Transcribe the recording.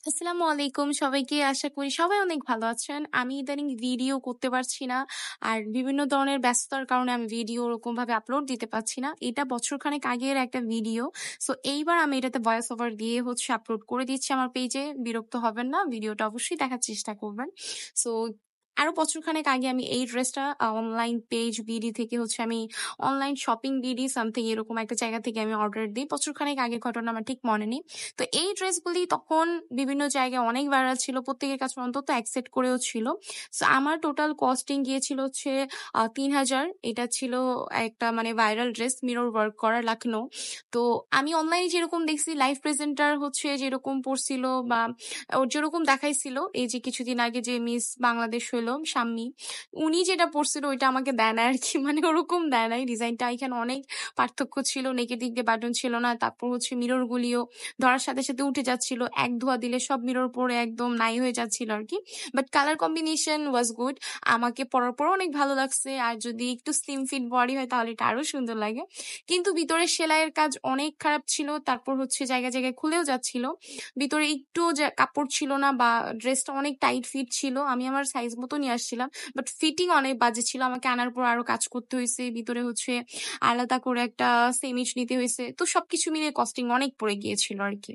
আসসালামু আলাইকুম সবাইকে। আশা করি সবাই অনেক ভালো আছেন। আমি ইদানিং ভিডিও করতে পারছি না। আর বিভিন্ন ধরনের ব্যস্ততার কারণে আমি ভিডিও ওরকমভাবে আপলোড দিতে পারছি না। এটা বছরখানেক আগের একটা ভিডিও। সো এইবার আমি এটাতে ভয়েস ওভার দিয়ে আপলোড করে দিচ্ছি আমার পেজে। বিরক্ত হবেন না। ভিডিওটা অবশ্যই দেখার চেষ্টা করবেন। সো আরো বছরখানেক আগে আমি এই ড্রেসটা অনলাইন পেজ বিডি থেকে আমি অনলাইন শপিং বিডি সামথিং এরকম একটা জায়গা থেকে আমি অর্ডার দিই। বছরখানেক আগের ঘটনা আমার ঠিক মনে নেই। তো এই ড্রেসগুলি তখন বিভিন্ন জায়গায় অনেক ভাইরাল ছিল। প্রত্যেকের কাছে অন্তত অ্যাকসেপ্ট করেও ছিল। সো আমার টোটাল কস্টিং গিয়েছিল ৩,০০০। এটা ছিল একটা মানে ভাইরাল ড্রেস মিরর ওয়ার্ক করা লাখনৌ। তো আমি অনলাইনে যেরকম দেখছি লাইভ প্রেজেন্টার যেরকম পড়ছিল বা ওর যেরকম দেখাইছিল এই যে কিছুদিন আগে যে মিস বাংলাদেশ হইলো শাম্মী, উনি যেটা পড়ছিল ওইটা আমাকে দেয় না আরকি। মানে ওরকম দেয় নাই। ডিজাইনটা এখানে অনেক পার্থক্য ছিল। নেকের দিক দিয়ে বাটন ছিল না। তারপর মিরর গুলিও ধরার সাথে সাথে উঠে যাচ্ছিল। এক ধোয়া দিলে সব মিরর পরে একদম নাই হয়ে যাচ্ছিল আরকি। But colour combination was good. আমাকে পরার পরও অনেক ভালো লাগছে। আর যদি একটু স্লিম ফিট বডি হয় তাহলে এটা আরো সুন্দর লাগে। কিন্তু ভিতরে সেলাইয়ের কাজ অনেক খারাপ ছিল। তারপর জায়গায় জায়গায় খুলেও যাচ্ছিল। ভিতরে একটুও যে কাপড় ছিল না বা ড্রেসটা অনেক টাইট ফিট ছিল। আমি আমার সাইজ মতো নিয়ে আসছিলাম। বাট ফিটিং অনেক বাজে ছিল। আমাকে আনার পর আরো কাজ করতে হয়েছে। ভিতরে আলাদা করে একটা সেমিজ নিতে হয়েছে। তো সবকিছু মিলিয়ে কস্টিং অনেক পড়ে গিয়েছিল আরকি।